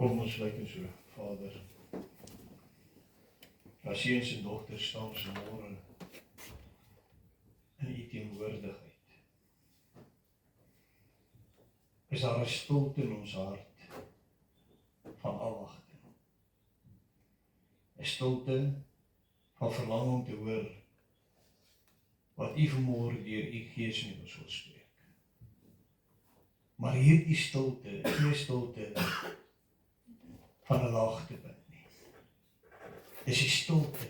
Kom ons sluit en so, Vader. As seuns en dogters staan ons môre in u teenwoordigheid. Is daar 'n stilte in ons hart van afwagting. 'n Stilte van verlang om te hoor wat u vanmôre deur u Gees met ons wil spreek. Maar hierdie stilte is nie 'n stilte van 'n laagtepunt nie. Dis die stilte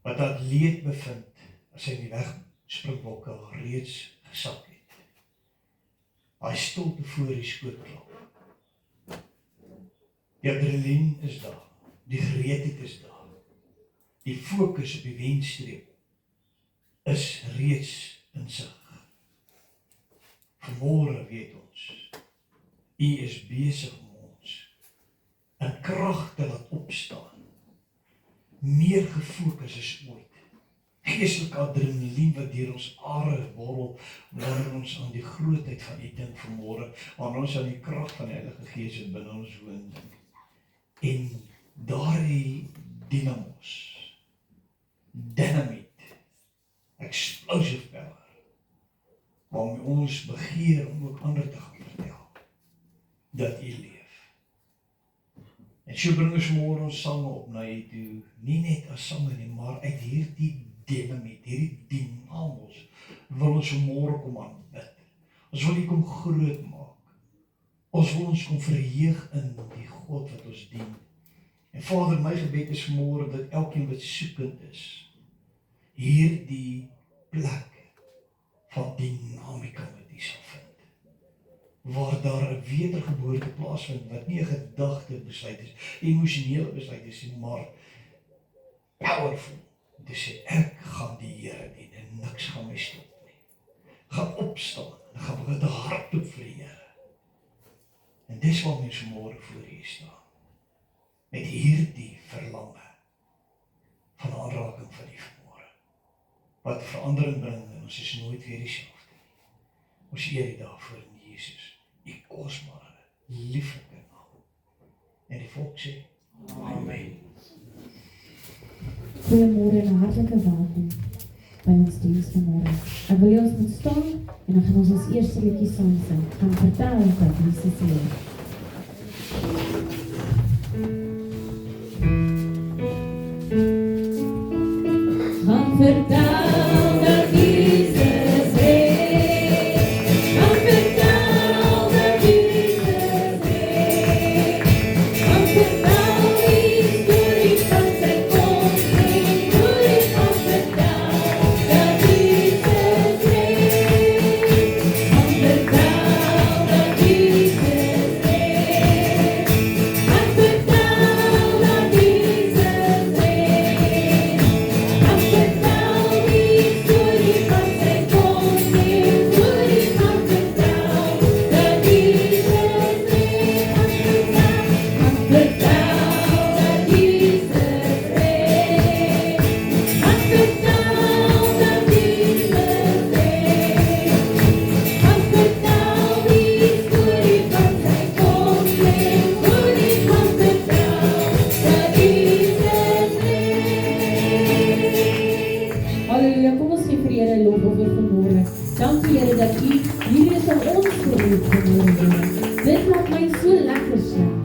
wat dat leed bevind as hy in die wegspringbokke al reeds gesak het. Hy stilte voor die skootklap. Die adrenalien is daar, die gereedheid is daar, die fokus op die wenstreep is reeds in sig. Vanmôre weet ons, u is besig om ons in krag te laat opstaan, meer gefokus as ooit. Geestelike adrenalien wat deur ons are borrel, wanneer ons aan die grootheid van u dink vanmôre, wanneer ons aan die krag van die Heilige Gees wat binne ons woon dink. En daardie dynamiet, explosive power, waarmee ons begeer om ook ander te gaan vertel, dat u leef. En so bring ons môre ons sange op na u toe, nie net as sange nie, maar uit hierdie dynamiet, hierdie dynamos, wil ons môre kom aanbid. Ons wil u kom groot maak. Ons wil ons kom verheug in die God wat ons dien. En Vader, my gebed is môre dat elkeen wat soekend is, hierdie plek van dinamika met u sal vind. Waar daar 'n wedergeboorte plaasvind, wat nie 'n gedagte besluit is, emosionele besluit is, maar powerful. Om te sê, ek gaan die Here dien en niks gaan my stop nie. Gaan opstaan en gaan begin te hardloop vir die Here. En dis wat ons môre voor u staan. Met hierdie verlange van aanraking van die vanmôre. Wat verandering bring en ons is nooit weer dieselfde nie. Ons eer u daarvoor in Jesus, u kosbare, lieflike naam. En die volk sê, Amen. Goeiemôre en hartlike welkom by ons diens vanmôre. Ek wil ons moet staan en dan gaan ons eerste liedjie saam sing. Gaan vertel dat Jesus leef. Gaan vertel dat Jesus leef. Gaan vertel dat Jesus leef. Gaan vertel die storie van sy koning. Hoe hy gaan vertel dat Jesus leef. Gaan vertel dat Jesus leef. Gaan vertel dat Jesus leef. Gaan vertel die storie van sy koning. Hoe hy gaan vertel dat Jesus leef. Gaan vertel dat Jesus leef. Gaan vertel dat Jesus leef. Gaan vertel die storie van sy koning. Hoe hy gaan vertel dat Jesus leef. Halleluja, kom ons gee vir die Here lofoffer vanmôre. Dankie Here dat u hier is om ons te roep vanmôre, Here. Dit maak my so lekker slaap.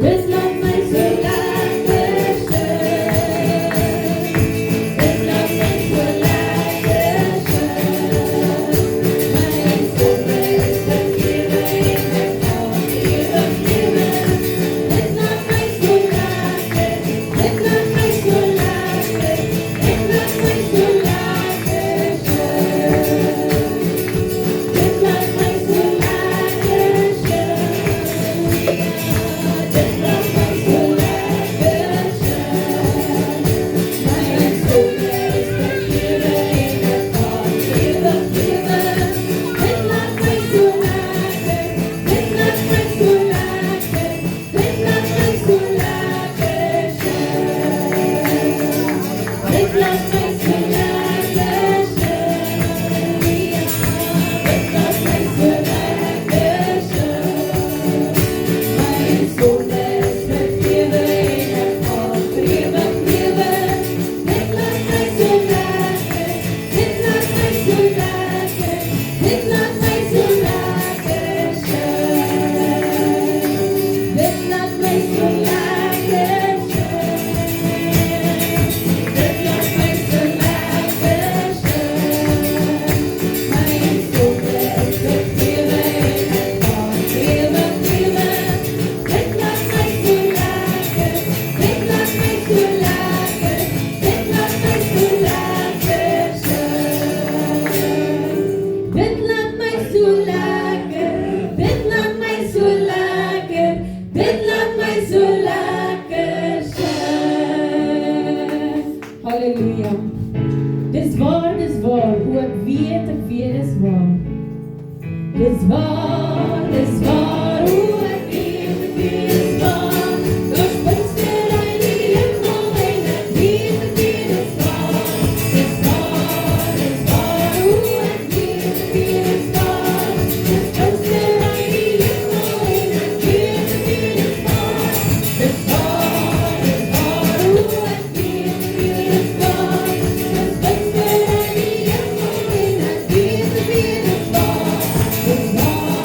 Dit laat my so lekker slaap. Dit laat my so lekker slaap. My sonde is vergewe en ek kan ewig lewe. Dit laat my so lekker. Dit laat my so lekker. Dit laat my so lekker slaap. Dit laat my so lekker. waar, o ek weet dis waar. Dis waar, o ek weet dis waar. Daar's Pinkster in die hemel en ek weet dis waar. Dis waar, o ek weet dis waar. Dis Pinkster in die hemel en ek weet dis waar. Dis waar, o ek weet dis waar. Dis Pinkster in die hemel en ek weet dis waar. Dis waar,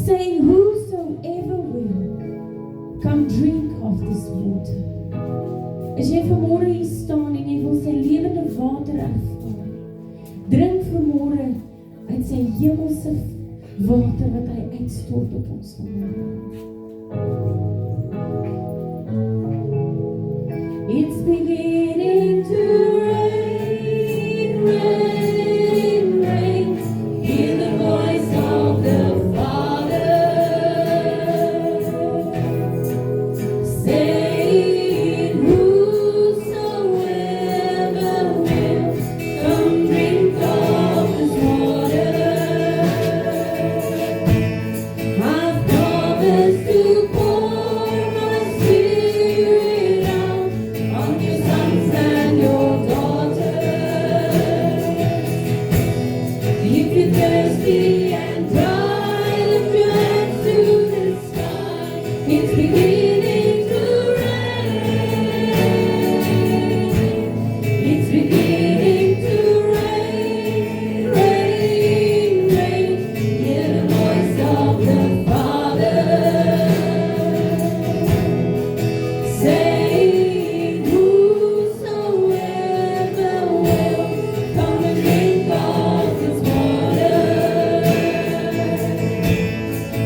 saying, whosoever will, come drink of this water. As jy vanmôre hier staan en jy wil sy lewende water ervaar, drink vanmôre uit sy hemelse water wat hy uitstort op ons vanmôre. It's beginning to rain, rain, rain. Hear the voice of the Father saying, whosoever will, come drink of this water. I've promised to pour my spirit out on your sons and your daughters. If you're thirsty and dry, lift your hands to the sky. It's beginning to rain. It's beginning to rain, rain, rain. Hear the voice of the Father saying, whosoever will, come and drink of this water.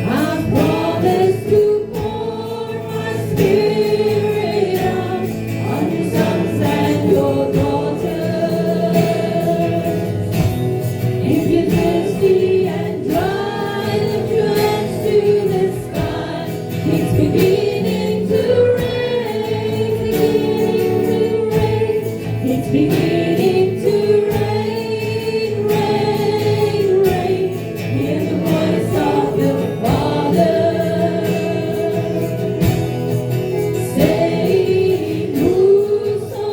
I've promised to pour my spirit out on your sons and your daughters. If you're thirsty and dry, lift your hands to the sky. It's beginning to rain, it's beginning to rain, rain, rain. Hear the voice of the Father saying, whosoever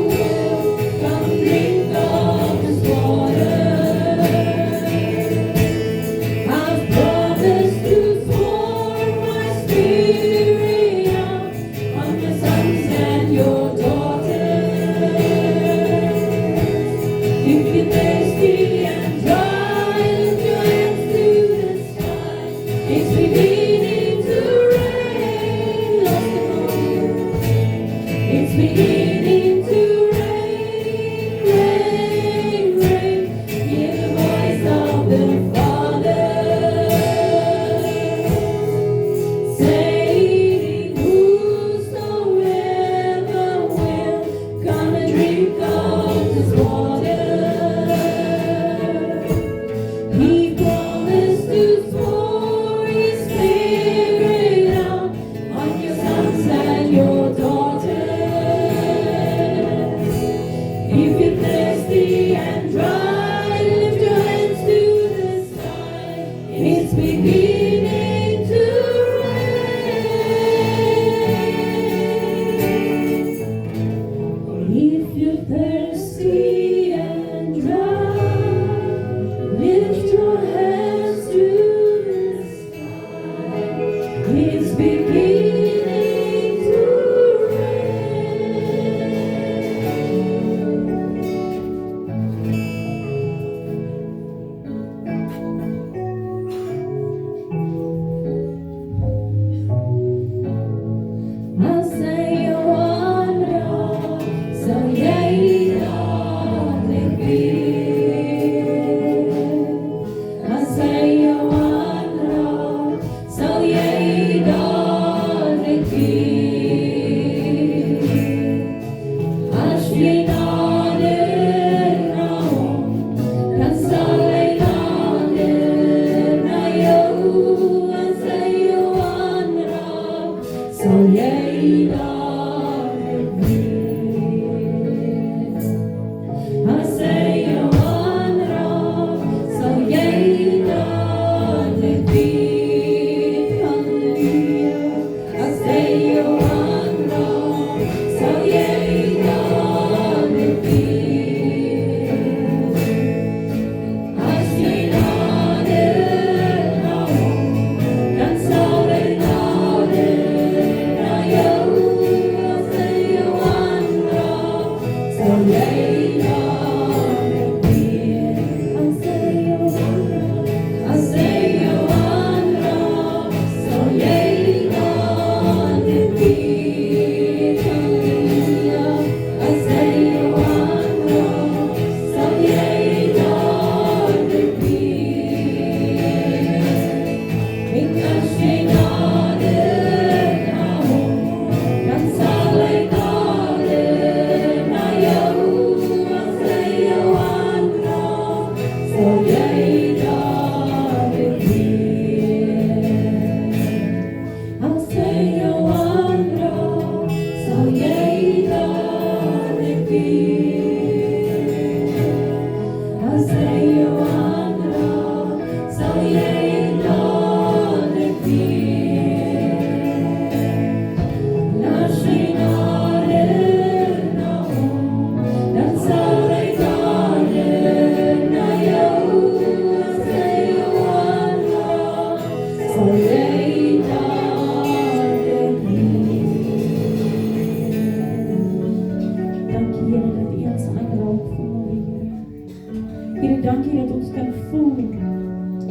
will, come drink of this water. I've promised to pour my spirit out on your sons and your daughters. If you're thirsty and dry, lift your hands to the sky. It's beginning to rain, lost and found. It's beginning to rain, rain, rain. Hear the voice of the Father saying, whosoever will, come and drink of this water. He promised to pour His Spirit out on your sons and your daughters. If you're thirsty and dry, lift your hands to the sky. It's beginning to rain. If you're thirsty and dry, lift your hands to the sky. It's beginning to rain.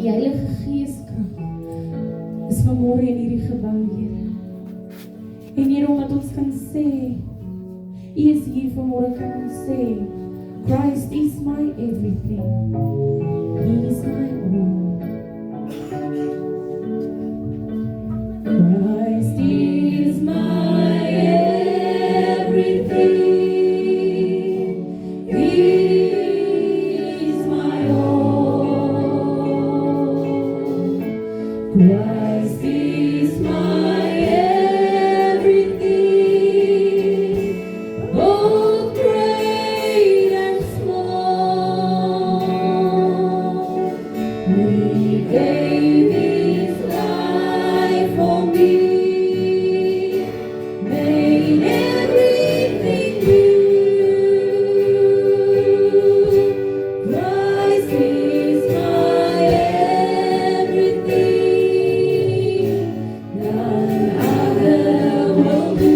Die Heilige Geeskrag is vanmôre in hierdie gebou, Here. En Here, omdat ons kan sê, U is hier vanmôre, kan ons sê, Christ is my everything. He is my all. Christ is my everything. He is my all. Christ is my everything, both great and small. He gave His life for me, made everything new. Christ is my everything, none other will do.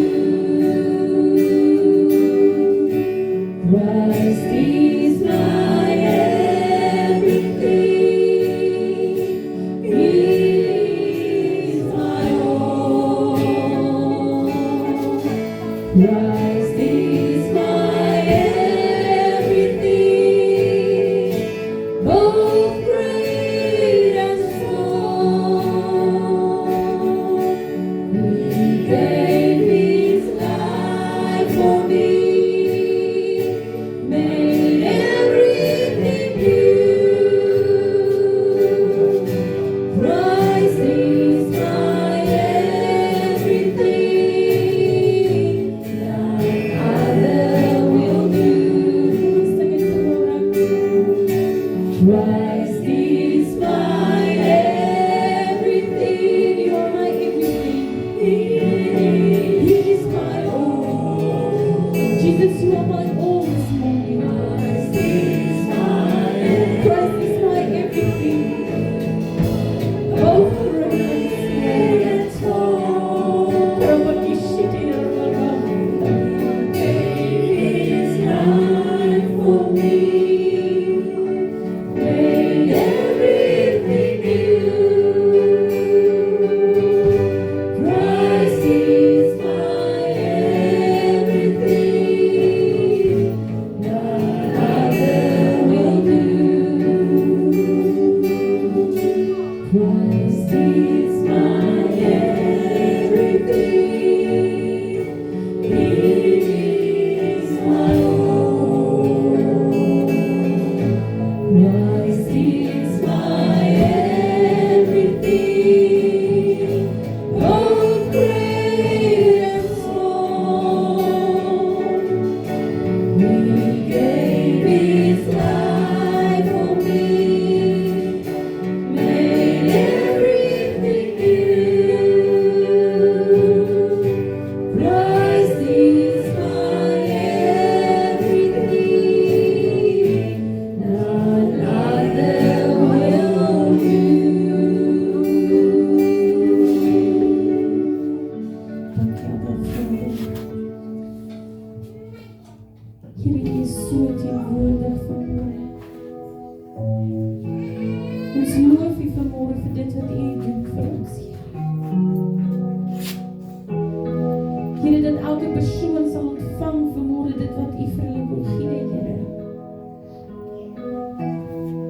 Christ is my everything, He is my all. Christ is my everything, both great and small. He gave His life for me, made everything new. Christ is my everything, none other will do. Sing it to Christ is my everything. You are my everything. He is my all. Jesus, you are my all this morning. Christ is my everything. Both great and small. Gave His life for me, made everything new. Christ is my everything, none other will do. Christ is my everything, He is my all. Christ is my everything, both great and small. He gave His life for me, made everything new. Christ is my everything, none other will do. Dank U, Abba Vader. Here, U is so teenwoordig vanmôre. Ons loof U vanmôre vir dit wat U doen vir ons, Here. Here, dat elke persoon sal ontvang vanmôre dit wat U vir hulle wil gee, Here.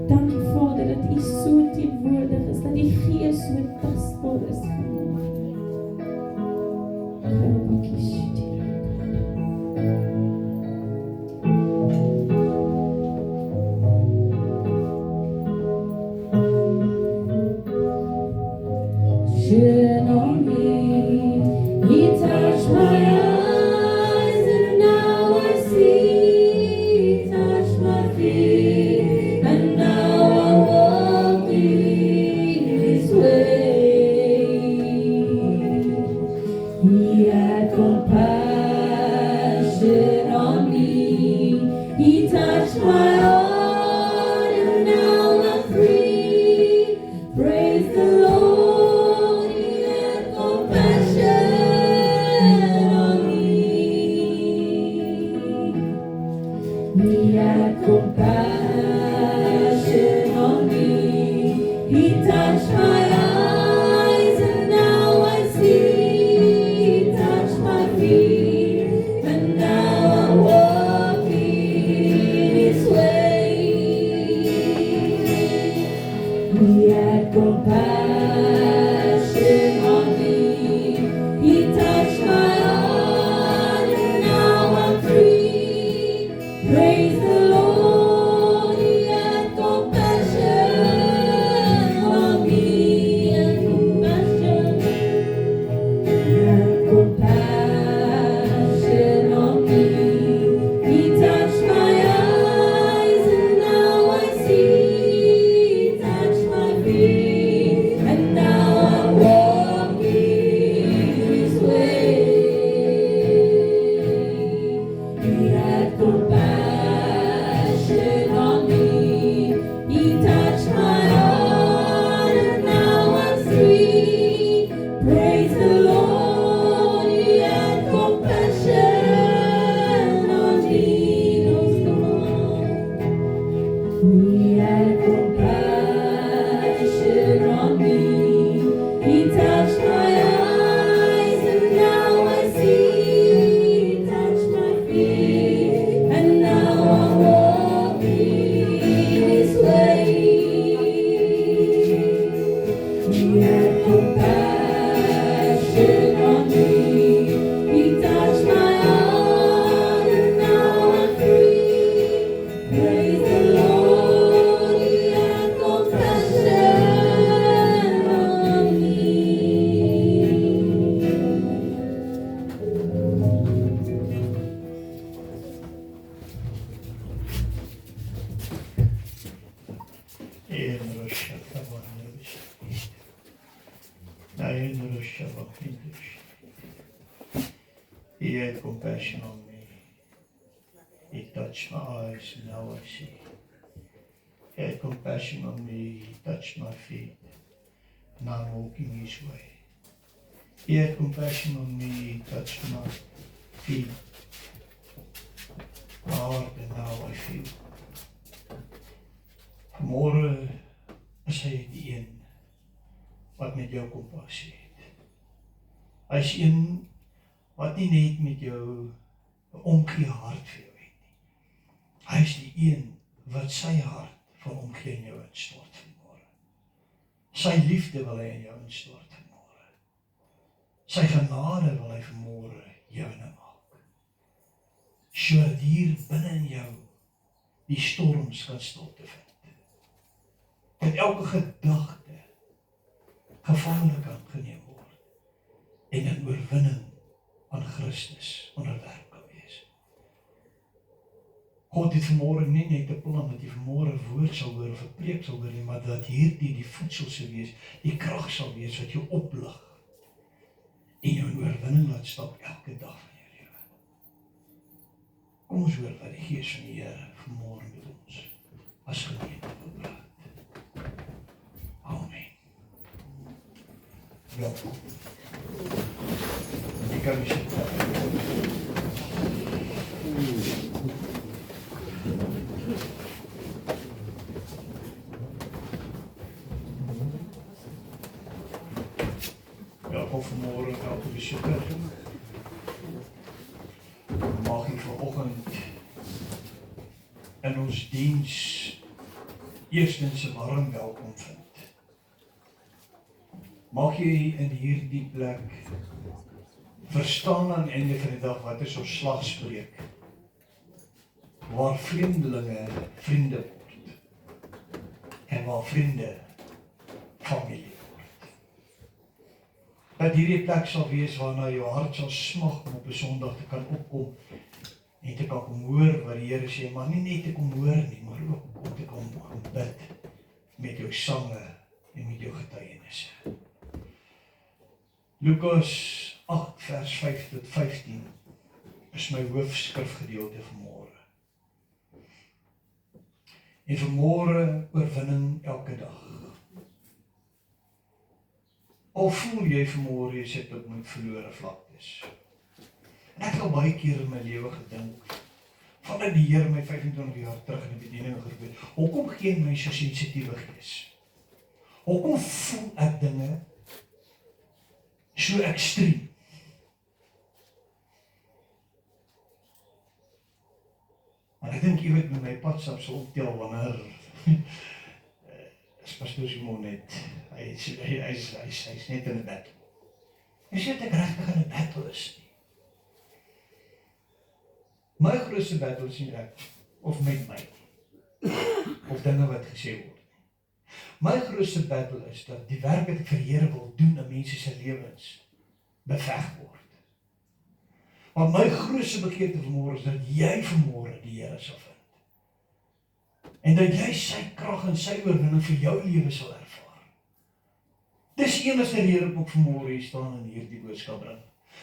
Dankie, Vader, dat U so teenwoordig is, dat U Gees so tasbaar is vanmôre. Shine on me, He touched my eyes, and now I see. Touched my feet, and now I walk in His way. He had compassion on me. He touched my heart, and now I'm free. Praise the Lord. He had compassion on He touched my eyes and now I see. He touched my feet and now I'm walking His way. He had compassion on me. He touched my heart and now I'm free. Praise the Lord, He had compassion on me. And compassion, He had compassion on me. He touched my eyes and now I see. He touched my feet and now I'm walking His way. He had compassion on me. He touched my heart and now I'm free. Praise the Lord, He had compassion on me. He had compassion on me. He touched my eyes and now I see. He touched my feet and now I'm walking His way. He had compassion on me. He touched my heart and now I'm free. Praise the Lord, He had compassion on me. He had compassion on me. He touched my eyes and now I see. He had compassion on me. He touched my feet. Now I'm walking His way. He had compassion on me. He touched my feet. My heart and now I feel. Vanmorgen is hy die een wat met jou kompassie het. Hy is een wat nie net met jou 'n omgee hart vir jou het nie. Hy is die een wat sy hart van omgee in jou instort vanmorgen. Sy liefde wil hy in jou instort vanmorgen. Sy genade wil hy vanmorgen joune maak. Sodat hier binne in jou die storms kan stil te vind. Dat elke gedagte gevangen kan geneem word en in oorwinning aan Christus onderwerp kan wees. God het vanmorgen nie net 'n plan dat jy vanmorgen woord sal hoor of 'n preek sal hoor nie, maar dat hierdie die voedsel sal wees, die krag sal wees wat jou oplig en jou in oorwinning laat stap elke dag van jou lewe. Kom ons hoor wat die Gees van die Here vanmorgen met ons as gemeente wil praat. Amen. Welkom. Jy kan nie sit. Welkom vanmorgen, elke besoeker. Mag jy vanoggend in ons diens eerstens 'n warm welkom vind. Mag jy in hierdie plek verstaan aan einde van die dag wat is ons slagspreuk, waar vreemdelinge vriende word en waar vriende familie word. Dat hierdie plek sal wees waarna jou hart sal smag om op 'n Sondag te kan opkom en te kan kom hoor wat die Here sê, maar nie net te kom hoor nie, maar ook om te kom bid met jou sange en met jou getuienisse. Lukas 8 vers 5 tot 15 is my hoofskrifgedeelte vanmôre. En vanmôre oorwinning elke dag. Al voel jy vanmôre jy sit op met verlore vlaktes. En ek het al baie keer in my lewe gedink, vandat die Here my 25 jaar terug in die bediening geroep het, hoekom gee hy my so sensitiewe gees? Hoekom voel ek dinge so ekstreem? Maar ek dink jy weet met my padstap sal optel wanneer is pastoor Simon net, hy's net in 'n battle. Hy sê ek regtig in 'n battle is nie. My grootste battle is nie ek, of met my, of dinge wat gesê word. My grootste battle is dat die werk wat ek vir die Here wil doen in mense se lewens beveg word. Want my grootste begeerte vanmôre is dat jy vanmôre die Here sal vind. En dat jy sy krag en sy oorwinning vir jou lewe sal ervaar. Dis die enigste rede hoekom ek vanmôre hier staan en hierdie boodskap bring.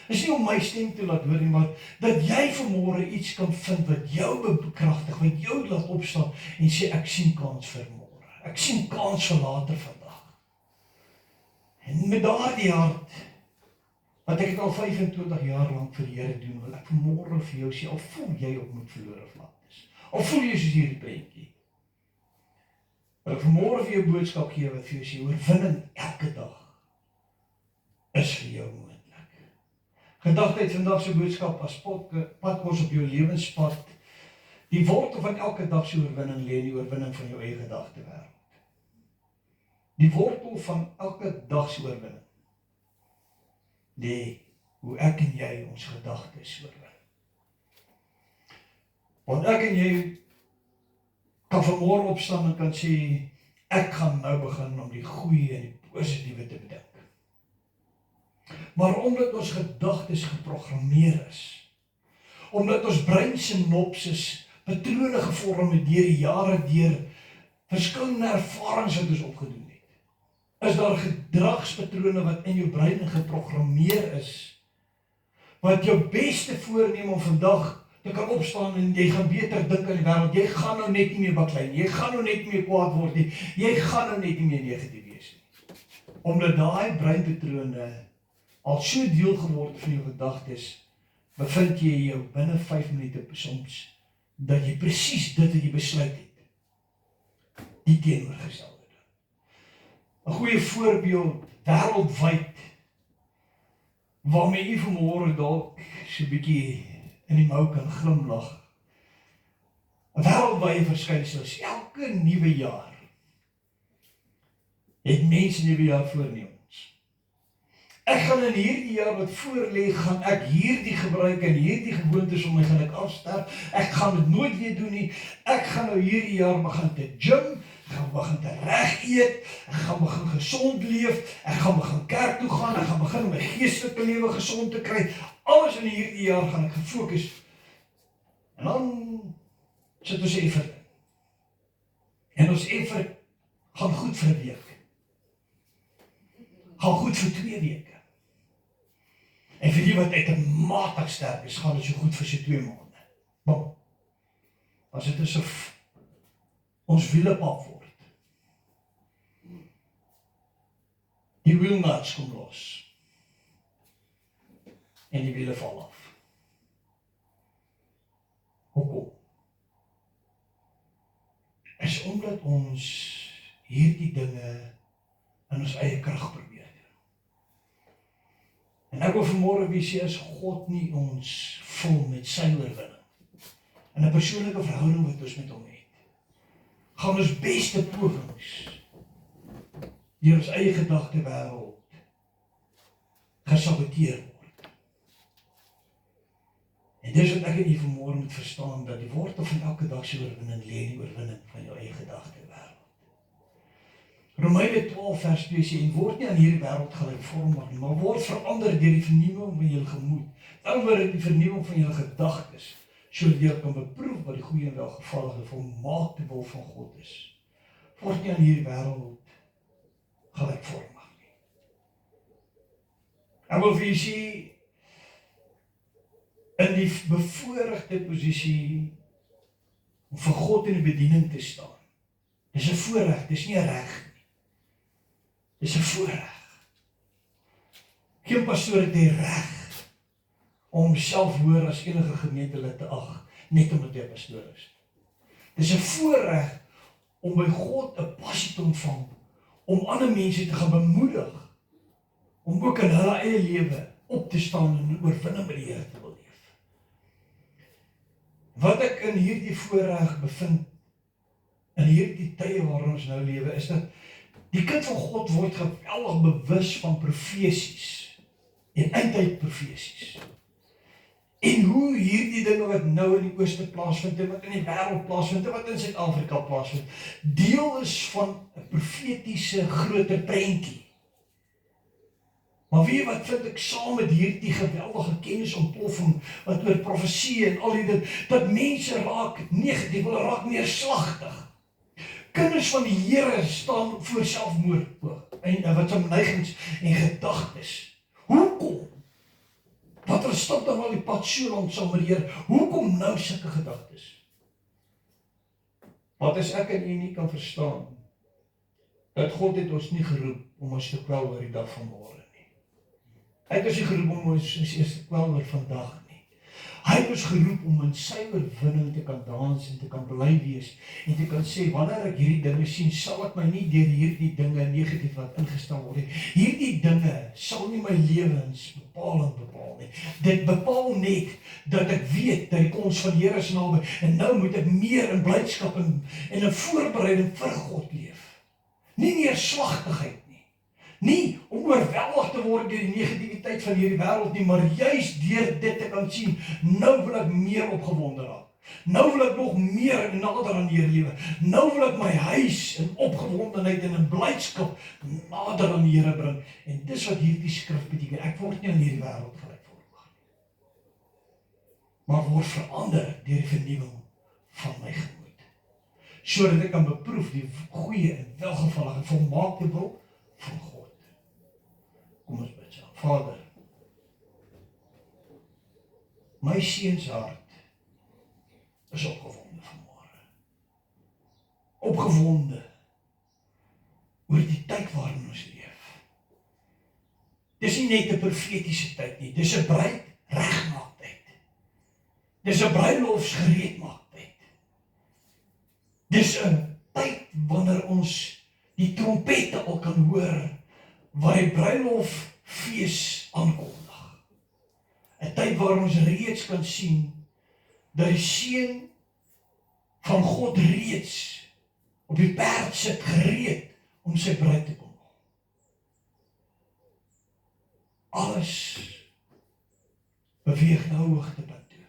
Dis nie om my stem te laat hoor nie, maar dat jy vanmôre iets kan vind wat jou bekragtig, wat jou laat opstaan en sê ek sien kans vir môre. Ek sien kans vir later vandag. En met daardie hart, wat ek het al 25 jaar lank vir die Here doen, wil ek vanmôre vir jou sê, al voel jy op met verlore vlak is. Al voel jy soos hierdie prentjie. Wil ek vanmôre vir jou boodskap gee wat vir jou sê, oorwinning elke dag is vir jou moontlik. Gedagte uit vandag se boodskap as padkos op jou lewenspad. Die wortel van elke dag se oorwinning lê in die oorwinning van jou eie gedagtewêreld. Die wortel van elke dag se oorwinning lê hoe ek en jy ons gedagtes oorwin. Want ek en jy kan vanmôre opstaan en kan sê, ek gaan nou begin om die goeie en die positiewe te bedink. Maar omdat ons gedagtes geprogrammeer is, omdat ons brein synopsis patrone gevorm het deur die jare deur verskillende ervarings wat ons opgedoen het, is daar gedragspatrone wat in jou brein geprogrammeer is, wat jou beste voorneem om vandag te kan opstaan en jy gaan beter dink aan die wêreld, jy gaan nou net nie meer baklei nie, jy gaan nou net nie meer kwaad word nie, jy gaan nou net nie meer negatief wees nie. Omdat daai breinpatrone al so deel geword van jou gedagtes, bevind jy jou binne 5 minute soms, dat jy presies dit wat jy besluit het, die teenoorgestelde. 'n goeie voorbeeld, wêreldwyd, waarmee jy vanmôre dalk so 'n bietjie in die mou kan glimlag. 'n Wêreldwye verskynsel is elke nuwe jaar het mense nuwe jaar voornemens. Ek gaan in hierdie jaar wat voor lê, gaan ek hierdie gebruik en hierdie gewoontes om my gaan ek afsterf. Ek gaan dit nooit weer doen nie. Ek gaan nou hierdie jaar begin te gym, ek gaan begin te reg eet, ek gaan begin gesond leef, ek gaan begin kerk toe gaan, ek gaan begin om my geestelike lewe gesond te kry. Alles in hierdie jaar gaan ek gefokus. En dan sit ons effort. En ons effort gaan goed vir 'n week. Gaan goed vir 2 weke. En vir die wat uitermate sterk is, gaan dit so goed vir so 2 maande. Bom. As dit asof ons wiele pap word. Die wielnuts kom los. En die wiele val af. Hoekom? Is omdat ons hierdie dinge in ons eie krag probeer. En ek wil vanmôre weer sê, as God nie ons vul met sy oorwinning, en 'n persoonlike verhouding wat ons met hom het, gaan ons beste pogings deur ons eie gedagtewêreld gesaboteer word. En dis wat ek en jy vanmôre moet verstaan, dat die wortel van elke dag se oorwinning lê in die oorwinning van jou eie gedagtewêreld. Romeine 12 vers 2 sê, en word nie aan hierdie wêreld gelykvormig nie, maar word verander deur die vernuwing van julle gemoed. Dan word die vernuwing van julle gedagtes, sodat jy kan beproef wat die goeie en welgevallige volmaakte wil van God is. Word nie aan hierdie wêreld gelykvormig nie. Ek wil vir julle sê, in die bevoorregte posisie om vir God in die bediening te staan. Dis 'n voorreg, dis nie 'n reg nie. Dis 'n voorreg. Geen pastoor het die reg om homself hoër as enige gemeentelid te ag, net omdat hy 'n pastoor is. Dis 'n voorreg om by God 'n passie te ontvang, om ander mense te gaan bemoedig, om ook in hulle eie lewe op te staan en 'n oorwinning by die Here te wil leef. Wat ek in hierdie voorreg bevind, in hierdie tye waarin ons nou lewe, is dat die kind van God word geweldig bewus van profesies en eindtyd profesies. En hoe hierdie dinge wat nou in die ooste plaasvind, en wat in die wêreld plaasvind, en wat in Suid-Afrika plaasvind, deel is van 'n profetiese groter prentjie. Maar weet jy wat vind ek saam met hierdie geweldige kennisontploffing wat oor profesie en al die dit, dat mense raak negatief, hulle raak neerslagtig. Kinders van die Here staan voor selfmoord en wat zijn neigings en gedagtes. Hoekom? Want hulle stap dan al die pad so lank saam met die Here. Hoekom nou sulke gedagtes? Wat as ek en u nie kan verstaan, dat God het ons nie geroep om ons te kwel oor die dag van môre nie. Hy het ons nie geroep om ons eers te kwel oor vandag nie. Hy het ons geroep om in sy oorwinning te kan dans en te kan bly wees en te kan sê, wanneer ek hierdie dinge sien, sal ek my nie deur hierdie dinge negatief wat ingestel word nie. Hierdie dinge sal nie my lewens bepaal nie. Dit bepaal net dat ek weet dat die koms van die Here is naby en nou moet ek meer in blydskap en in voorbereiding vir God leef. Nie neerslagtigheid nie. Nie om oorweldig te word deur die negativiteit van hierdie wêreld nie, maar juis deur dit te kan sien, nou wil ek meer opgewonde raak. Nou wil ek nog meer nader aan die Here lewe. Nou wil ek my huis in opgewondenheid en in blydskap nader aan die Here bring. En dis wat hierdie skrif beteken. Ek word nie aan hierdie wêreld gelykvormig nie, maar word verander deur die vernuwing van my gemoed, sodat ek kan beproef die goeie en welgevallige volmaakte wil van God. Kom ons bid saam. Vader, my seun se hart is opgewonde vanmôre. Opgewonde oor die tyd waarin ons leef. Dis nie net 'n profetiese tyd nie, dis 'n bruid regmaaktyd. Dis 'n bruilofsgereedmaaktyd. Dis 'n tyd wanneer ons die trompette al kan hoor, waar die bruiloffees aankondig. 'n Tyd waar ons reeds kan sien dat die seun van God reeds op die perd sit gereed om sy bruid te kom. Alles beweeg nou hoogtepunt toe.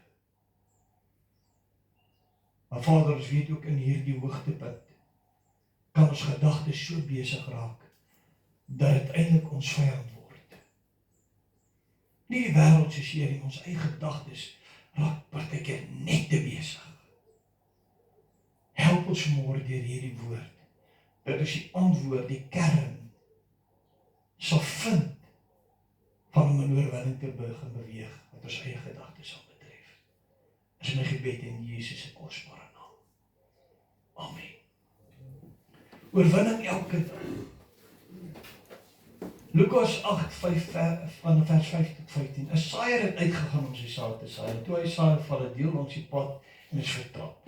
Maar Vader, ons weet ook in hierdie hoogtepunt kan ons gedagtes so besig raak dat dit eintlik ons vyand word. Nie die wêreld soos hier nie, ons eie gedagtes raak partykeer net te besig. Help ons môre deur hierdie woord, dat ons die antwoord, die kern, sal vind van om 'n oorwinning te begin beweeg, wat ons eie gedagtes sal betref. Is my gebed in Jesus se kosbare naam. Amen. Oorwinning elke dag. Lukas 8, van vers 5 tot 15. 'n saaier het uitgegaan om sy saad te saai. En toe hy saai, val 'n deel langs die pad en is vertrap.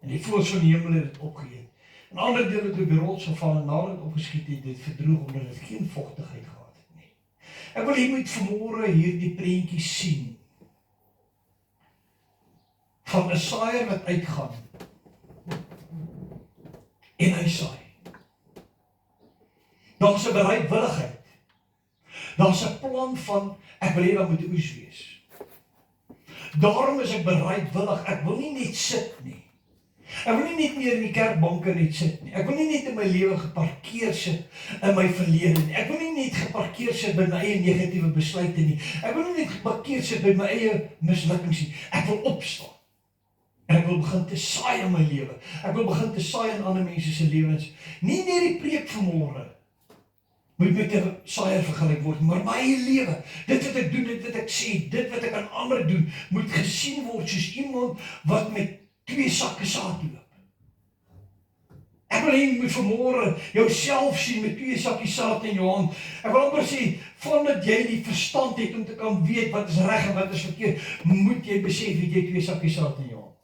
En die voëls van die hemel het dit opgeëet. En ander dele het op die rots geval en nadat dit opgeskiet het, dit verdroog omdat dit geen vogtigheid gehad het nie. Ek wil jy moet vanmôre hierdie prentjie sien van 'n saaier wat uitgaan en hy saai. Daar's 'n bereidwilligheid. Daar's 'n plan van, ek wil hê daar moet 'n oes wees. Daarom is ek bereidwillig, ek wil nie net sit nie. Ek wil nie net meer in die kerkbanke net sit nie. Ek wil nie net in my lewe geparkeer sit in my verlede nie. Ek wil nie net geparkeer sit by my eie negatiewe besluite nie. Ek wil nie net geparkeer sit by my eie mislukkings nie. Ek wil opstaan. En ek wil begin te saai in my lewe. Ek wil begin te saai in ander mense se lewens. Nie net die preek vanmôre moet met 'n saaier vergelyk word, maar my eie lewe, dit wat ek doen, dit wat ek sê, dit wat ek aan ander doen, moet gesien word soos iemand wat met 2 sakke saad loop. Ek wil hê jy moet vanmôre jouself sien met 2 sakkies saad in jou hand. Ek wil amper sê, vandat jy die verstand het om te kan weet wat is reg en wat is verkeerd, moet jy besef dat jy 2 sakkies saad in jou hand.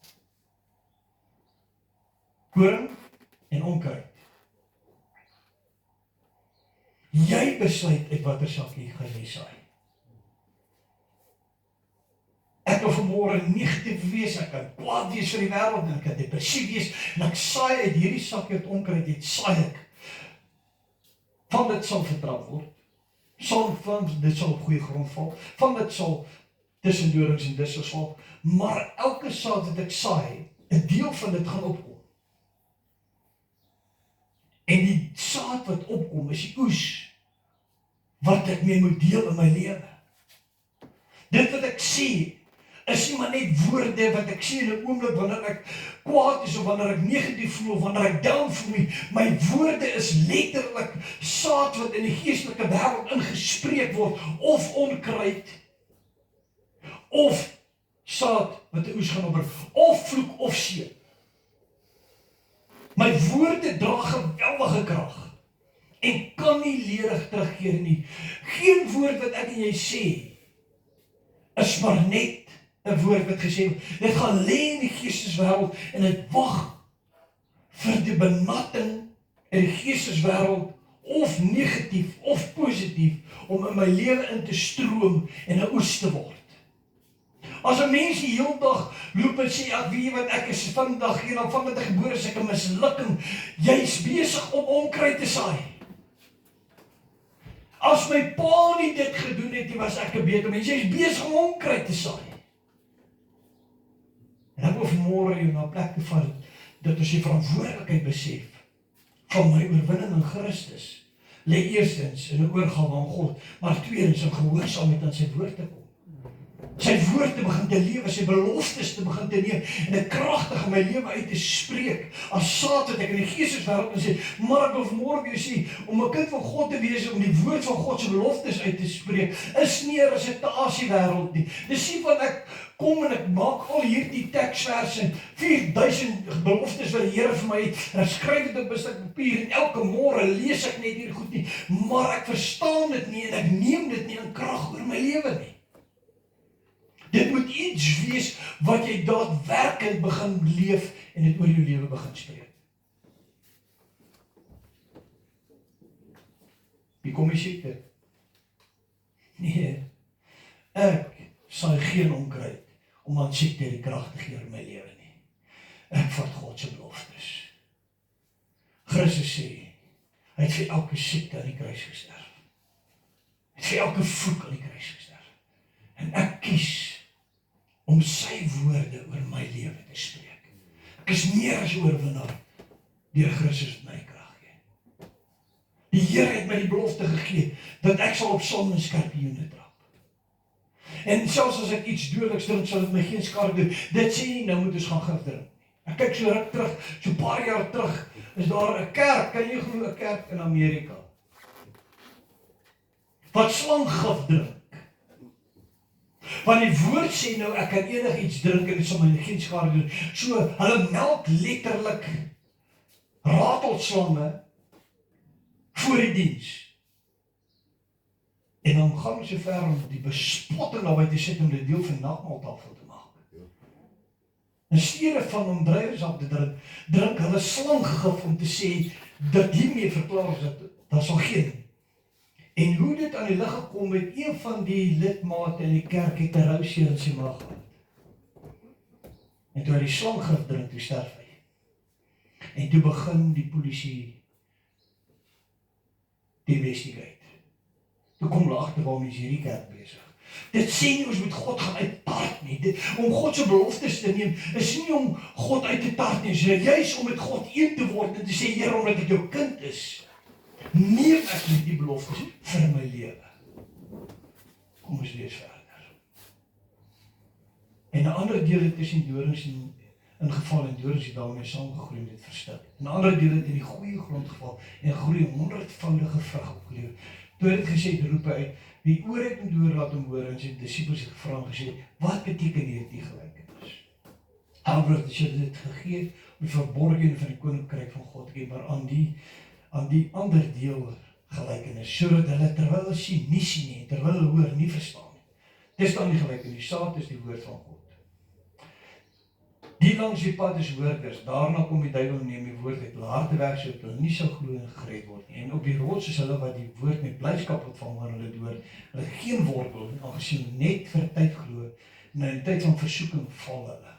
Koring en onkruid. Jy besluit uit watter sakkie gaan jy saai. Ek wil vanmôre negatief wees, ek kan kwaad wees vir die wêreld, en ek kan depressief wees, en ek saai uit hierdie sakkie wat onkruid het, saai ek. Van dit sal vertrap word, van dit sal op goeie grond val, van dit sal tussen dorings en dissels val, maar elke saad wat ek saai, 'n deel van dit gaan opkom. En die saad wat opkom is die oes wat ek mee moet deel in my lewe. Dit wat ek sê is nie maar net woorde wat ek sê in 'n oomblik wanneer ek kwaad is of wanneer ek negatief voel of wanneer ek down voel nie. My woorde is letterlik saad wat in die geestelike wêreld ingespreek word, of onkruid, of saad wat 'n oes gaan opbring, of vloek of seën. My woorde dra geweldige krag en kan nie ledig terugkeer nie. Geen woord wat ek en jy sê is maar net 'n woord wat gesê word. Dit gaan lê in die geesteswêreld en dit wag vir die benatting in die geesteswêreld, of negatief of positief, om in my lewe in te stroom en 'n oes te word. As 'n mens die hele dag loop en sê, ek weet wat, ek is vandag hier, dan van wat ek gebore is, ek 'n mislukking, jy's besig om onkruid te saai. As my pa nie dit gedoen het nie, was ek 'n beter mens. Jy's besig om onkruid te saai. En ek wil vanmôre jou na 'n plek toe vat, dat ons die verantwoordelikheid besef van my oorwinning in Christus. Lê eerstens in 'n oorgawe aan God, maar tweedens in gehoorsaamheid aan sy woord te kom. Sy woord te begin te lewe, sy beloftes te begin te neem, en dit kragtig in my lewe uit te spreek, as saad wat ek in die geesteswêreld sê, maar ek wil vanmôre weer sê, om 'n kind van God te wees, om die woord van God se beloftes uit te spreek, is nie 'n resitasie wêreld nie. Dis nie van ek kom en ek maak al hierdie teksverse, 4000 beloftes wat die Here vir my het, en ek skryf dit op 'n stuk papier, en elke môre lees ek net hierdie goed nie, maar ek verstaan dit nie, en ek neem dit nie in krag oor my lewe nie. Dit moet iets wees wat jy daadwerklik begin leef en dit oor jou lewe begin spreek. Wie kom jy siekte? Nee, ek sal geen onkruid om aan siekte die krag te gee in my lewe nie. Ek vat God se beloftes. Christus sê, hy het vir elke siekte aan die kruis gesterf. Hy het vir elke vloek aan die kruis gesterf. En ek kies om sy woorde oor my lewe te spreek. Ek is meer as oorwinnaar deur Christus wat my krag gee. Die Here het my die belofte gegee dat ek sal op sonde en skorpioene trap. En selfs as ek iets dodeliks drink, sal dit my geen skade doen. Dit sê nie nou moet ons gaan gif drink. Ek kyk so ruk terug, so 'n paar jaar terug, is daar 'n kerk, kan jy glo 'n kerk in Amerika, wat slanggif drink. Want die woord sê nou, ek kan enigiets drink en dit sal my geen skade doen. So, hulle melk letterlik ratelslange voor die diens. En dan gaan ons so ver om die bespotting naby te sit om dit deel van nagmaaltafel te maak. In steede van om druiwesap te drink hulle slanggif om te sê, dat hiermee verklaar is dat daar sal geen. En hoe dit aan die lig gekom het, een van die lidmate in die kerk het 'n rouseer in sy maag gehad. En toe hy die slanggif drink, toe sterf hy. En toe begin die polisie die investigate. Toe kom hulle agter waarom is hierdie kerk besig. Dit sê nie ons moet God gaan uittart nie. Om God se beloftes te neem, is nie om God uit te tart nie. Is juis om met God een te word en te sê, Here, omdat ek jou kind is, neem ek met die beloftes vir my lewe. Kom ons lees verder. En 'n ander deel het tussen dorings ingeval en dorings het daarmee saamgegroei en dit verstik. 'n ander deel het in die goeie grond geval en groei 100voudige vrug opgelewer. Toe het gesê, het roep uit, wie oor het en door laat hom hoor, en sy disippels het gevra en gesê, wat beteken hierdie gelykenis? Albert het dit gegee om die verborgene van die koninkryk van God te gee, maar aan die ander deel gelykenis, sodat hulle terwyl hulle sien, nie sien nie, terwyl hulle hoor, nie verstaan nie. Dis dan die gelykenis, die saad is die woord van God. Die langs die pad is hoorders, daarna kom die duiwel en neem die woord uit hulle harte weg, sodat hulle nie sal glo en gered word nie. En op die rots is hulle wat die woord met blydskap ontvang wanneer hulle dit hoor. Hulle het geen wortel, aangesien net vir tyd glo, en in die tyd van versoeking val hulle.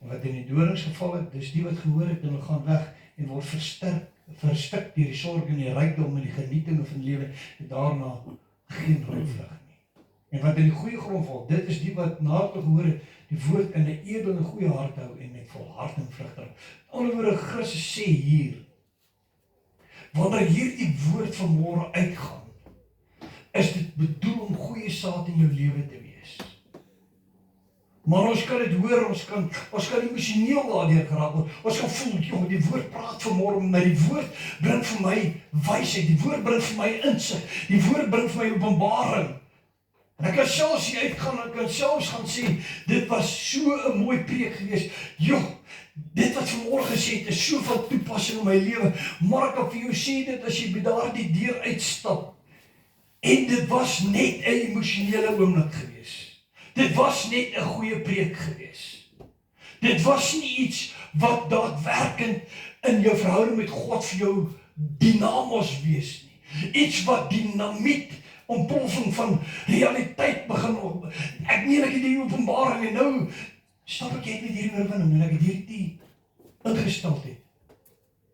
En wat in die dorings geval het, dis die wat gehoor het en hulle gaan weg en word verstik deur die sorg en die rykdom en die genietinge van lewe, en daarna geen roofvrug nie. En wat in die goeie grond val, dit is die wat na te gehoor het, die woord in 'n edel en goeie hart hou en met volharding vrug dra. Met ander woorde, Christus sê hier, wanneer hierdie woord van môre uitgaan, is dit bedoel om goeie saad in jou lewe te wees. Maar ons kan dit hoor, ons kan emosioneel daardeur geraak word. Ons kan voel, joh, die woord praat vanmôre met my, die woord bring vir my wysheid, die woord bring vir my insig, die woord bring vir my openbaring. En ek kan selfs hier uitgaan, ek kan selfs gaan sê, dit was so 'n mooi preek geweest. Joh, dit wat vanmôre gesê het, is so van toepassing in my lewe. Maar ek kan vir jou sê dit as jy by daardie deur uitstap. En dit was net 'n emosionele oomblik geweest. Dit was net 'n goeie preek geweest. Dit was nie iets wat daadwerkend in jou verhouding met God vir jou dynamos wees nie. Iets wat dinamiet, ontploffing van realiteit begin op. Ek meen ek het die openbaring en nou stap ek net met hierdie oorwinning en ek het hierdie ingestel het.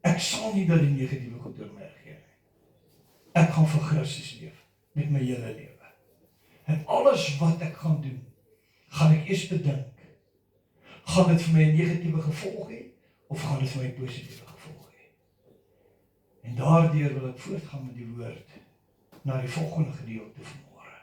Ek sal nie dat die negatiewe goed oor my regeer nie. Ek gaan vir Christus leef met my hele lewe. En alles wat ek gaan doen, gaan ek eers bedink, gaan dit vir my 'n negatiewe gevolg hê of gaan dit vir my 'n positiewe gevolg hê? En daardeur wil ek voortgaan met die woord na die volgende gedeelte vanmôre.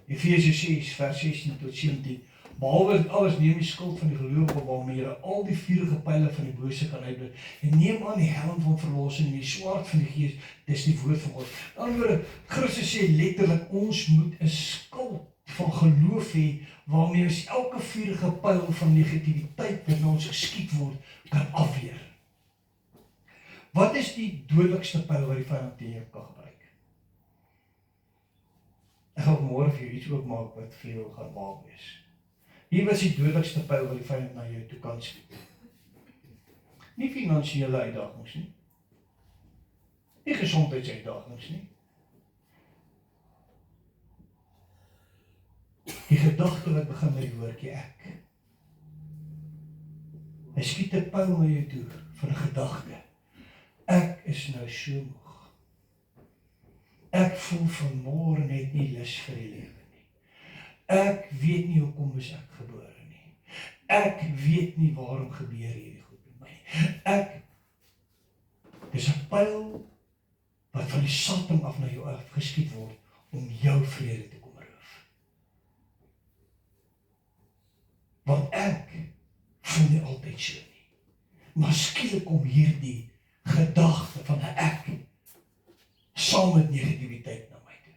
Efesiërs 6 vers 16 tot 17. Behalwe dit alles, neem die skuld van die gelowige waarmee jy al die vuurige pyle van die bose kan uitblik, en neem aan die helm van verlossing en die swaard van die Gees, dis die woord van God. Aan die ander woorde, Christus sê letterlik, ons moet 'n skild van geloof hê waarmee ons elke vuurige pyl van negativiteit wat na ons geskiet word, kan afweer. Wat is die dodelikste pyl wat die vyand teen jou kan gebruik? Ek gaan môre vir jou iets oopmaak wat vir jou gaan maak wees. Hier was die dodelikste pyl wat die vyand na jou toe kan skiet. Nie finansiële uitdagings nie. Nie gesondheidsuitdagings nie. Die gedagte wat begin met die woordjie ek. Hy skiet 'n pyl na jou toe van 'n gedagte. Ek is nou so moeg. Ek voel vanmôre net nie lus vir die lewe nie. Ek weet nie hoekom is ek gebore nie. Ek weet nie waarom gebeur hierdie goed met my nie. Dis 'n pyl wat van die salting af na jou afgeskiet word om jou vrede te kom roof. Want ek voel nie altyd so nie. Maar skielik kom hierdie gedagte van 'n ek saam met negativiteit na my toe.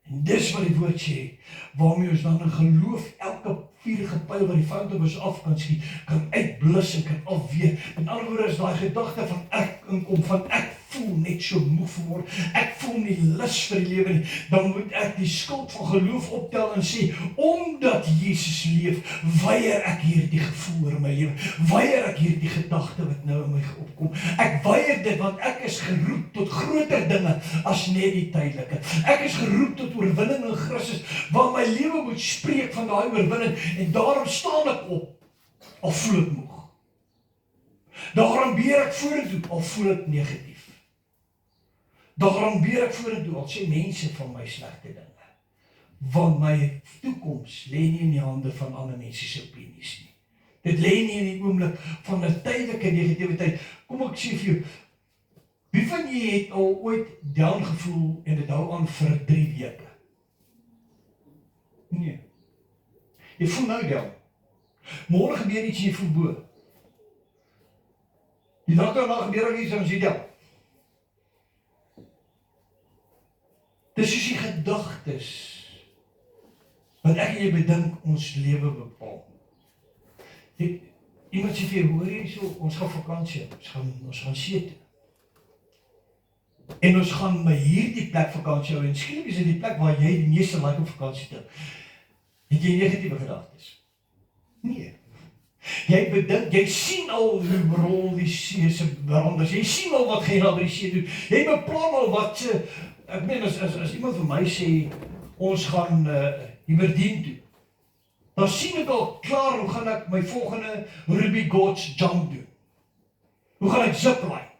En dis wat die woord sê, waarmee ons dan in geloof elke vuurige pyl wat die vyand op ons af kan skiet, kan uitblus en kan afweer. Met ander woorde is daai gedagte van ek inkom, van ek voel net so moeg vanmôre, ek voel nie lus vir die lewe nie, dan moet ek die skuld van geloof optel en sê, omdat Jesus leef, weier ek hierdie gevoel oor my lewe, weier ek hierdie gedagte wat nou in my opkom. Ek weier dit, want ek is geroep tot groter dinge as net die tydelike. Ek is geroep tot oorwinning in Christus, waar my lewe moet spreek van daai oorwinning, en daarom staan ek op, al voel ek moeg. Daarom beer ek vorentoe, al voel ek negatief. Daarom beer ek vorentoe, al sê mense van my slegte dinge. Want my toekoms lê nie in die hande van ander mense se opinies nie. Dit lê nie in die oomblik van 'n tydelike negativiteit. Kom ek sê vir jou, wie van julle het al ooit down gevoel en dit hou aan vir 3 weke? Nee. Jy voel nou down. Môre gebeur iets en jy voel bo. Die dag daarna gebeur iets en jy down. Dis soos die gedagtes wat ek en jy bedink ons lewe bepaal. Iemand sê vir jou, hoor jy so, ons gaan vakansie, ons gaan see toe. En ons gaan by hierdie plek vakansie hou, en skielik is dit die plek waar jy die meeste like om vakansie te hou. Het jy negatiewe gedagtes? Nee. Jy bedink, jy sien al hoe rol die see se veranders, jy sien al wat Gerard die see doen, jy beplan al wat se, ek meen as iemand vir my sê, ons gaan Aberdeen toe, dan sien ek al klaar, hoe gaan ek my volgende Ruby Gorge jump doen, hoe gaan ek zipline,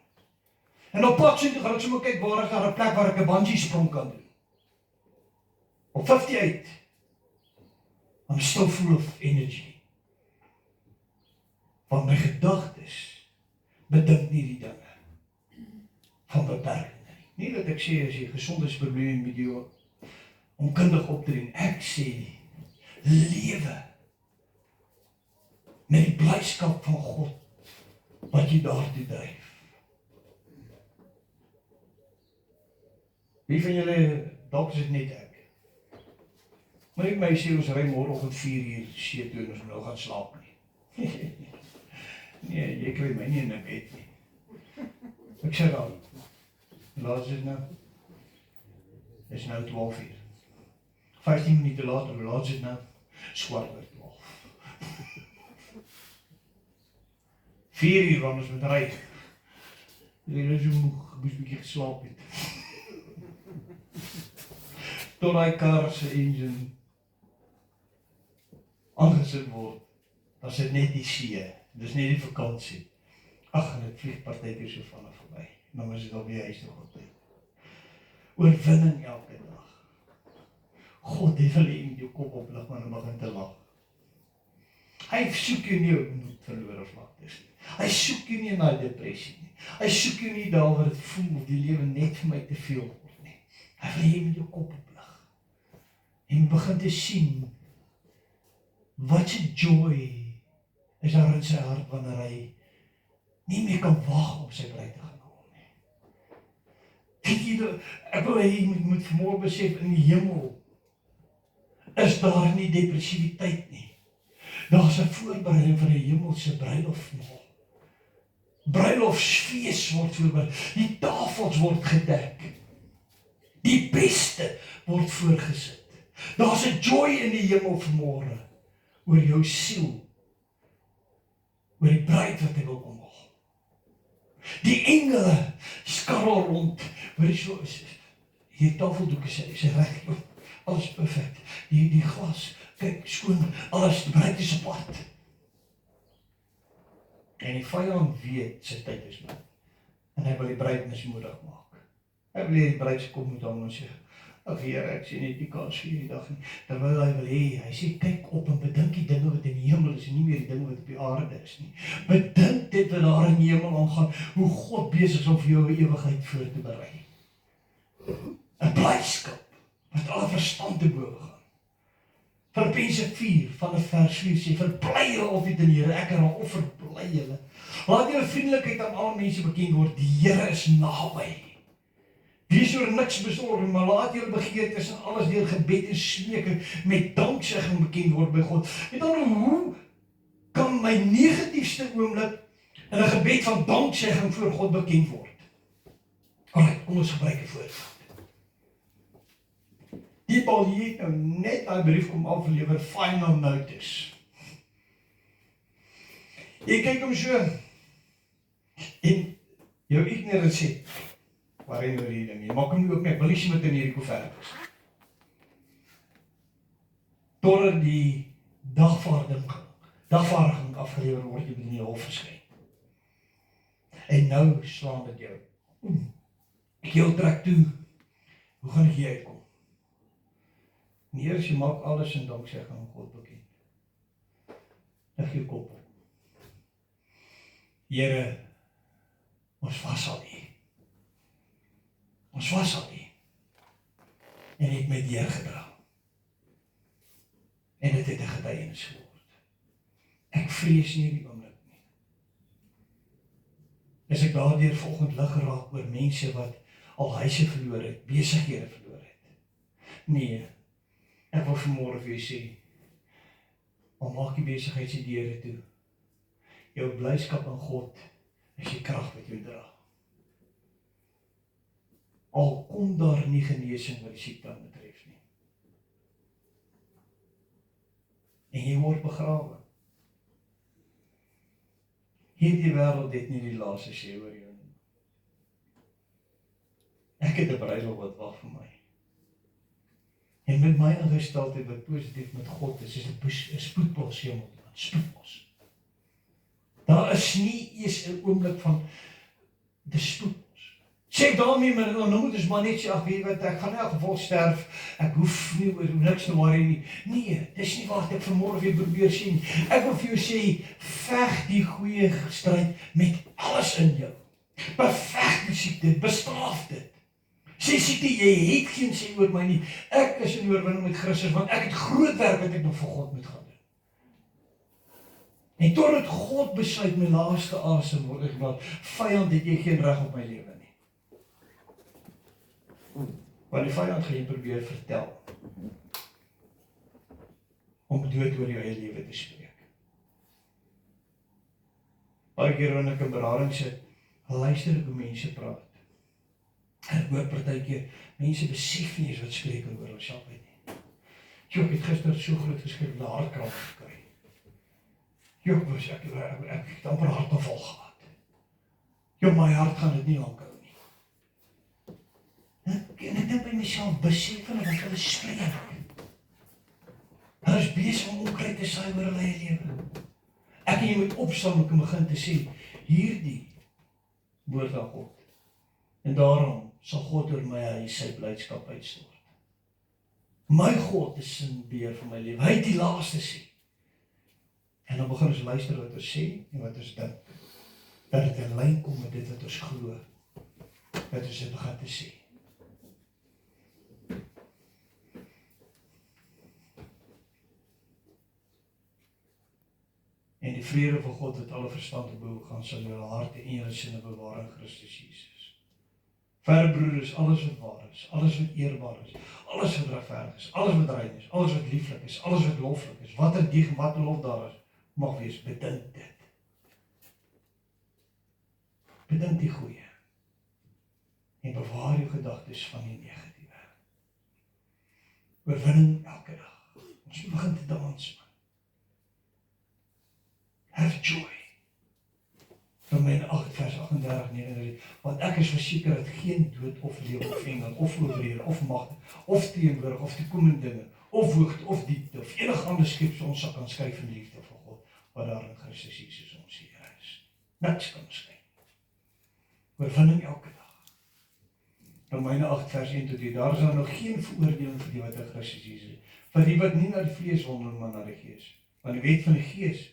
en op pad toe gaan ek sommer kyk waar is daar 'n plek waar ek 'n bungee sprong kan doen, op 58, I'm still full of energy, want my gedagtes bedink nie die dinge van beperking nie. Nie dat ek sê as jy gesondheidsprobleme met jou onkundig optree, ek sê lewe met die blyskap van God wat jy daartoe dryf. Wie van julle, dalk is dit net ek. Maar ek my sê ons ry môreoggend 4 uur see toe en ons nou gaan slaap nie. Nee, jy kry my nie in 'n bed nie. Ek sê dan, laat dit nou. Is nou 12 uur. 15 minute later, laat dit nou. Swart oor 12. 4 uur wanneer ons moet ry. Jy is so moeg, moes 'n bietjie geslaap het. Tot daai kar se engine aangesit word, dan is dit net die see, dis net die vakansie. Ag, en dit vlieg partykeer so van af verby, en dan is dit al weer huis toe op tyd. Oorwinning elke dag. God, die wil jy met jou kop oplig, maar dan begin te lag. Hy soek jou nie om moed verloor of laktes nie. Hy soek jou nie in daai depressie nie. Hy soek jou nie daar waar dit voel of die lewe net vir my te veel word nie. Hy wil jy met jou kop oplig. En begin te sien wat se joy is daar in sy hart wanneer hy nie meer kan wag om sy bruid te gaan haal nie. Weet jy, ek wil hy moet vanmôre besef, in die hemel is daar nie depressiwiteit nie. Daar is 'n voorbereiding van die hemelse bruilofmaal. Bruilofsfees word voorberei. Die tafels word gedek. Die beste word voorgesit. Daar's 'n joy in die hemel vanmôre oor jou siel, oor die bruid wat hy wil omhaal. Die engele skarrel rond, hoor jy so, hier tafeldoek is reg, alles perfek, die glas, kyk, skoon, alles, die bruid is op pad. En die vyand weet, sy tyd is nou, en hy wil die bruid mismoedig maak. Hy wil die bruid se kop moet hang en sê, ag Here, ek sien net die kans vir hierdie dag nie. Terwyl hy wil hê, hy sê kyk op en bedink die dinge wat in die hemel is en nie meer die dinge wat op die aarde is nie. Bedink dit wat daar in die hemel aangaan, hoe God besig is om vir jou 'n ewigheid voor te berei. 'n Blyskap wat alle verstand te bowe gaan. Filippense 4 van vers 4 sê, verbly julle altyd in die Here, ek herhaal, of verbly julle. Laat julle vriendelikheid aan alle mense bekend word, die Here is naby. Wees oor niks besorg, maar laat julle begeertes en alles deur gebed en smeking met danksegging bekend word by God. Weet dan hoe kan my negatiefste oomblik in 'n gebed van danksegging voor God bekend word? Alright, kom ons gebruik 'n voorbeeld. Die Paulus het nou net daai brief kom aflewer, final notice. Jy kyk hom so en jou ignorance sê, waarin oor hierdie ding, jy maak hom nie ook nie, ek wil nie sien wat in hierdie koevert is. Totdat die dagvaarding afgelewer word, jy moet in die hof verskyn. En nou slaan dit jou. Keel trek toe, hoe gaan ek hier uitkom? En eers jy maak alles in danksegging aan God bekend. Lig jou kop op. Here, ons was al hier. Ons was al hier. En het my deurgedra. En dit het 'n getuienis geword. Ek vrees nie die oomblik nie. As ek daardeur volgende lig geraak oor mense wat al huise verloor het, besighede verloor het. Nee, ek wil vanmôre vir jou sê, al maak die besigheid se deure toe, jou blyskap in God is die krag wat jou dra. Al kom daar nie genesing wat die siekte betref nie. En jy word begrawe. Hierdie wêreld het nie die laaste sê oor jou nie. Ek het 'n bruiloft wat wag vir my. En met my ingesteldheid wat positief met God is 'n spoedpos hemel, spoedpos. Daar is nie eers 'n oomblik van die spoedpos. Sê daarmee, maar nou moet ons maar net sê, ag weet wat, ek gaan in elk geval sterf, ek hoef nie oor niks te worry nie. Nee, dis nie wat ek vanmôre weer probeer sê nie. Ek wil vir jou sê, veg die goeie stryd met alles in jou. Beveg die siekte, bestraaf dit. Sê siekte, jy het geen sê oor my nie. Ek is in oorwinning met Christus, want ek het groot werk wat ek nog vir God moet gaan doen. En totdat God besluit my laaste asem word ek maar, vyand het jy geen reg op my lewe nie. Want die vyand gaan jy probeer vertel om dood oor jou eie lewe te spreek. Baie keer wanneer ek in berading sit, luister ek hoe mense praat. En ek hoor partykeer, mense besef nie eens wat spreek oor hulle self uit nie. Ek het gister so groot geskrik na hartkramp gekry. Ek het amper hartaanval gehad. My hart gaan dit nie aankou nie. En ek dink by myself, besef hulle wat hulle spreek. Hulle is besig om onkruid te saai oor hulle eie lewe. Ek en jy moet opstaan en begin te sê, hierdie woord aan God. En daarom sal God oor my huis sy blydskap uitstort. My God is in beheer van my lewe. Hy het die laaste sê. En dan begin ons luister wat ons sê en wat ons dink. Dat dit in lyn kom met dit wat ons glo. Dat ons dit begin te sê. En die vrede van God wat alle verstand te boven gaan, sal julle harte en julle sinne bewaar in Christus Jesus. Verder broeders, alles wat waar is, alles wat eerbaar is, alles wat regverdig is, alles wat rein is, alles wat lieflik is, alles wat loflik is, wat er dieg en wat lof daar is, mag wees, bedink dit. Bedink die goeie. En bewaar jou gedagtes van die negatieve. Oorwinning elke dag. Ons begin te dans, man. Have joy. Romeine 8 vers 38, 39, want ek is verseker dat geen dood of lewe of engel of owerhede of magte of teenwoordig of toekomende dinge of hoogte of diepte of enige ander skepsel ons sal kan skei van die liefde van God wat daar in Christus Jesus ons Here is. Niks kan skei. Oorwinning elke dag. Romeine 8 vers 1 tot 3, daar is daar nog geen veroordeling vir die wat in Christus Jesus is. Vir die wat nie na die vlees wandel, maar na die Gees. Want die wet van die Gees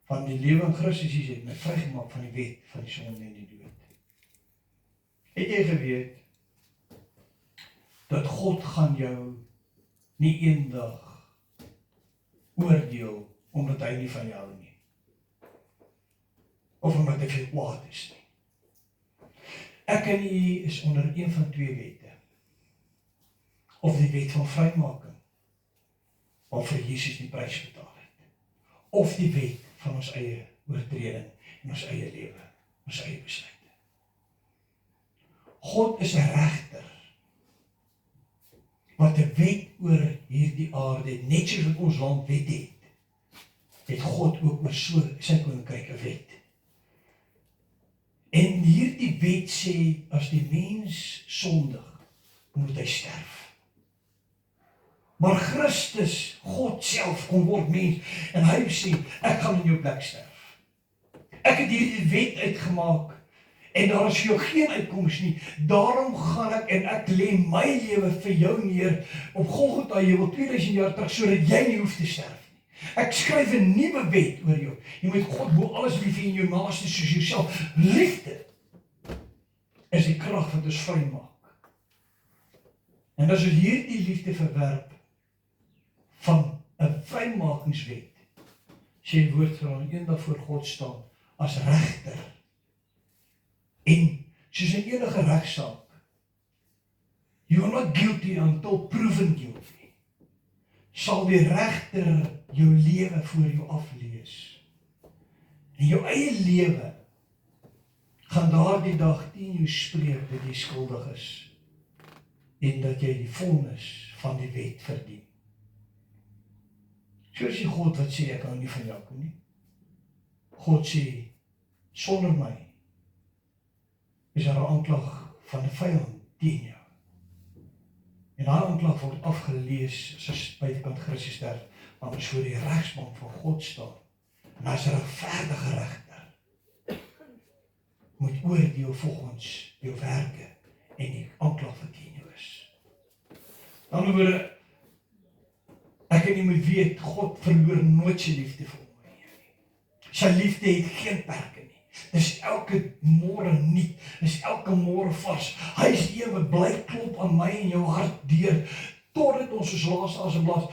van die lewe in Christus Jesus het my vrygemaak van die wet van die sonde en die dood. Het jy geweet dat God gaan jou nie eendag oordeel omdat hy nie van jou nie? Of omdat hy vir kwaad is nie? Ek en jy is onder een van twee wette. Of die wet van vrymaking, waarvoor Jesus die prys betaal het. Of die wet van ons eie oortreding en ons eie lewe, ons eie besluite. God is 'n regter wat 'n wet oor hierdie aarde het, net soos wat ons land wet het God ook oor sy koninkryk 'n wet. En hierdie wet sê, as die mens sondig, moet hy sterf. Maar Christus, God self, kom word mens, en hy sê, ek gaan in jou plek sterf. Ek het hierdie wet uitgemaak, en daar is vir jou geen uitkoms nie, daarom gaan ek, en ek lê my lewe vir jou neer, op Golgotha, jy wil 2000 jaar terug, sodat jy nie hoef te sterf nie. Ek skryf 'n nuwe wet oor jou, jy moet God bo alles lief hê en jou naaste soos jouself. Liefde is die krag wat ons vry maak. En as ons hierdie liefde verwerp, van 'n vrymakingswet, sê die woord vir ons eendag voor God staan, as regter. En, soos in enige regsaak, you are not guilty until proven guilty. Sal die regter jou lewe voor jou aflees. En jou eie lewe gaan daardie dag teen jou spreek dat jy skuldig is en dat jy die vonnis van die wet verdien. So is die God wat sê, ek hou nie van jou nie. God sê, sonder my, is daar 'n aanklag van 'n vyand teen jou. En daai aanklag word afgelees as ons buitekant Christus sterf, want ons voor die regsbank van God staan. En as 'n regverdige regter moet oordeel volgens jou werke en die aanklag wat teen jou is. Aan die ander woorde, ek en jy moet weet, God verloor nooit sy liefde vir my nie. Sy liefde het geen perke nie. Dis elke môre nuut, dis elke môre vars. Hy is die een wat bly klop aan my en jou hart deur, totdat ons soos laaste aseblaas,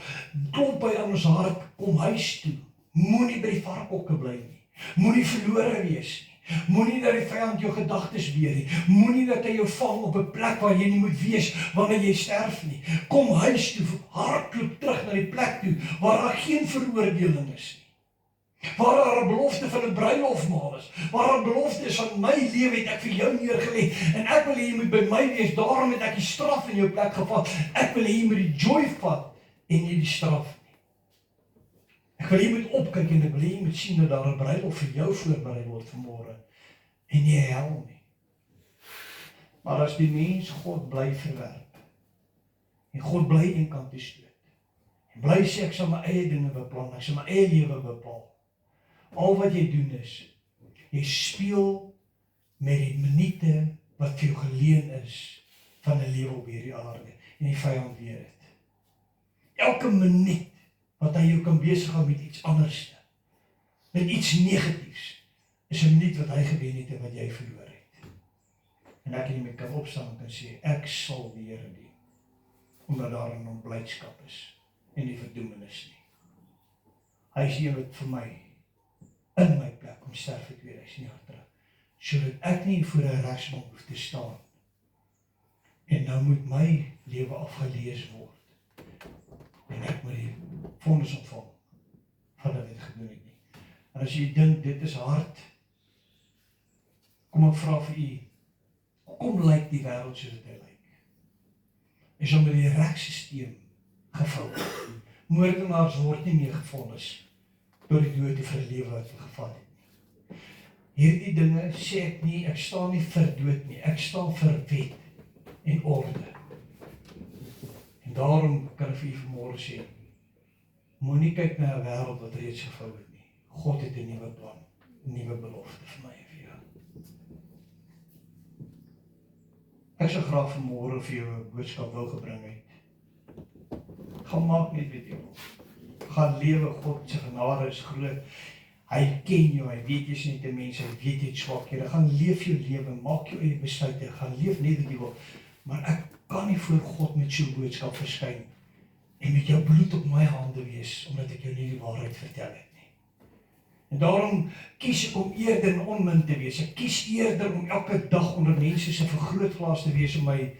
klop hy aan ons hart, kom huis toe. Moenie by die varkhokke bly nie. Moenie verlore wees nie. Moenie dat die vyand jou gedagtes beheer nie. Moenie dat hy jou vang op 'n plek waar jy nie moet wees wanneer jy sterf nie. Kom huis toe, hardloop terug na die plek toe waar daar geen veroordeling is nie. Waar daar 'n belofte van 'n bruilofmaal is, waar daar 'n belofte is van my lewe het ek vir jou neergelê en ek wil hê jy moet by my wees, daarom het ek die straf in jou plek gevat. Ek wil hê jy moet die joy vat en nie die straf nie. Ek wil hê jy moet opkyk en ek wil hê jy moet sien dat daar 'n bruilof vir jou voorberei word vanmôre en nie hel nie. Maar as die mens God bly verwerp en God bly eenkant toe stoot en bly sê ek sal my eie dinge beplan, ek sal my eie lewe bepaal. Al wat jy doen is, jy speel met die minute wat vir jou geleen is van 'n lewe op hierdie aarde en die vyand weet dit. Elke minuut wat hy jou kan besig hou met iets anders, met iets negatiefs, is 'n minuut wat hy gewen het en wat jy verloor het. En ek en jy kan opstaan en kan sê, ek sal die Here dien, omdat daar 'n blydskap is en nie verdoemenis nie. Hy is die een wat vir my in my plek om sterf vir 2000 jaar terug, sodat ek nie voor 'n regsbank hoef te staan en nou moet my lewe afgelees word en ek moet die vonnis ontvang van wat ek gedoen het nie. En as jy dink dit is hard, kom ek vra vir u, hoekom lyk die wêreld soos dit lyk? Is omdat die regstelsel gevul. Moordenaars word nie meer gevonnis door die dood vir 'n lewe wat hulle gevat het nie. Hierdie dinge sê ek nie, ek staan nie vir dood nie, ek staan vir wet en orde. En daarom kan ek vir u vanmôre sê, moenie kyk na 'n wêreld wat reeds gevou het nie. God het 'n nuwe plan, 'n nuwe belofte vir my en vir jou. Ek sou graag vanmôre vir jou 'n boodskap wou gebring het. Gaan maak net wat jy wil. Gaan lewe, God se genade is groot. Hy ken jou, hy weet jy's net 'n mens, hy weet jy het swakhede. Gaan leef jou lewe, maak jou eie besluite, gaan leef net wat jy wil. Maar ek kan nie voor God met so 'n boodskap verskyn en met jou bloed op my hande wees, omdat ek jou nie die waarheid vertel het nie. En daarom kies ek om eerder in onmin te wees. Ek kies eerder om elke dag onder mense se vergrootglas te wees om my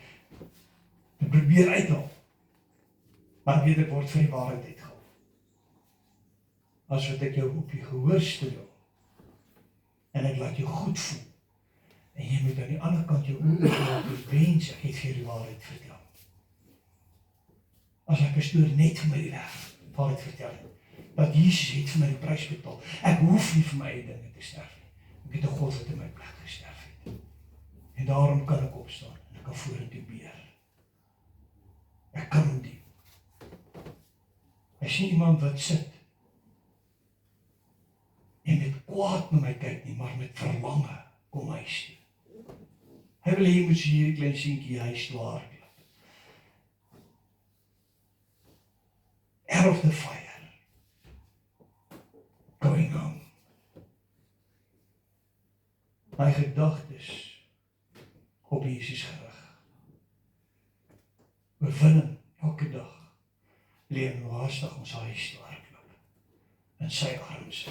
te probeer uithaal. Maar weet ek word vir die waarheid uitgehaal. As wat ek jou op die gehoor stel en ek laat jou goed voel. En jy moet aan die ander kant jou oë laat wens ek het vir die waarheid vertel. As ek 'n storie net vir my die waarheid vertel, dat Jesus het vir my die prys betaal. Ek hoef nie vir my eie dinge te sterf nie. Ek het 'n God wat in my plek gesterf het. En daarom kan ek opstaan en ek kan vorentoe beer. Ek kan hom dien. Hy is nie iemand wat sit en met kwaad na my kyk nie, maar met verlange kom huis toe. Hy wil hê jy moet so hierdie klein seentjie huis toe hardloop. Out of the fire. Going home. My gedagtes op Jesus gerig. Oorwinning elke dag. Leer haastig ons huis toe hardloop. In sy arms.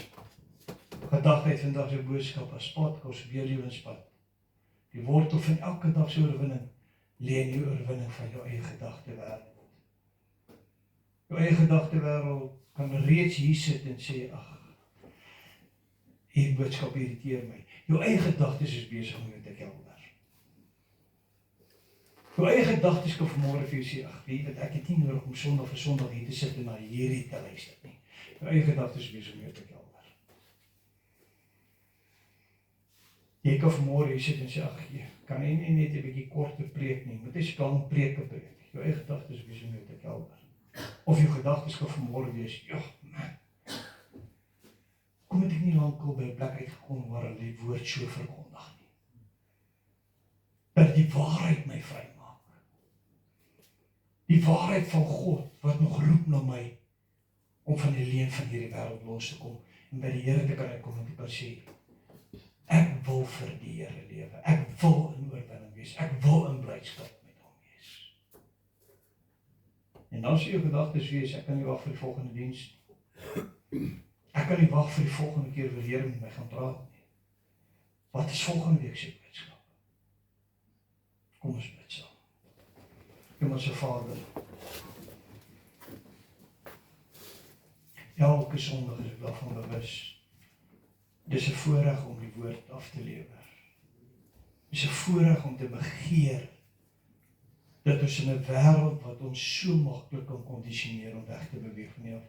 Gedagte het vandag sy boodskap as pad, ons weerlewenspad. Die wortel van elke dag se oorwinning lê in die oorwinning van jou eie gedagtewêreld. Jou eie gedagtewêreld kan reeds hier sit en sê, ag, hierdie boodskap irriteer my. Jou eie gedagtes is besig om jou te kelder. Jou eie gedagtes kan vanmôre vir jou sê, ag, weet wat, ek het nie nodig om Sondag vir Sondag hier te sit en na hierdie te luister nie. Jou eie gedagtes is besig om jou te kelder. Jy kan vanmôre hier sit en sê, ag jy, kan jy nie net 'n bietjie korter preek nie, moet jy so 'n lang preke preek. Jou eie gedagtes is besig met te helder. Of jou gedagtes kan vanmôre wees, ja, man, kom het ek nie lankal by 'n plek uitgekom waar hulle die woord so verkondig nie. Dat die waarheid my vrymaak. Die waarheid van God wat nog roep na my om van die leuen van hierdie wêreld los te kom en by die Here te kan uitkom en te kan sê, ek wil vir die Here lewe. Ek wil in oorwinning wees. Ek wil in blydskap met hom wees. En dan sê jou gedagtes wees, ek kan nie wag vir die volgende diens. Ek kan nie wag vir die volgende keer waar die Here met my gaan praat nie. Wat is volgende week se boodskap? Kom ons bid saam. Hemelse Vader, elke Sondag is ek daarvan bewus. Dis 'n voorreg om die woord af te lewer. Dis 'n voorreg om te begeer dat ons in 'n wêreld wat ons so maklik kan kondisioneer om weg te beweeg van hier af,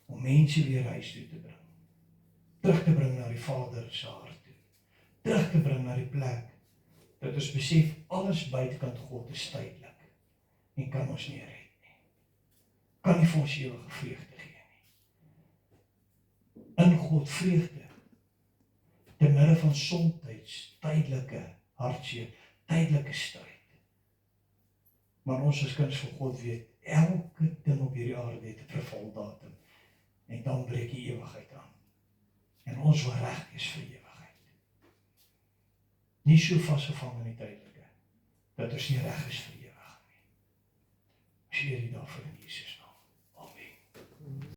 om mense weer huis toe te bring. Terug te bring na die Vader se hart toe. Terug te bring na die plek dat ons besef alles buitekant God is tydelik en kan ons nie red nie. Kan nie vir ons ewige vreugde gee nie. In God vreugde te midde van somtyds tydelike hartseer, tydelike stryd. Maar ons as kinders van God weet, elke ding op hierdie aarde het 'n vervaldatum. En dan breek die ewigheid aan. En ons wil reg wees vir ewigheid. Nie so vasgevang in die tydelike, dat ons nie reg is vir ewigheid nie. Ons eer U daarvoor in Jesus naam. Amen.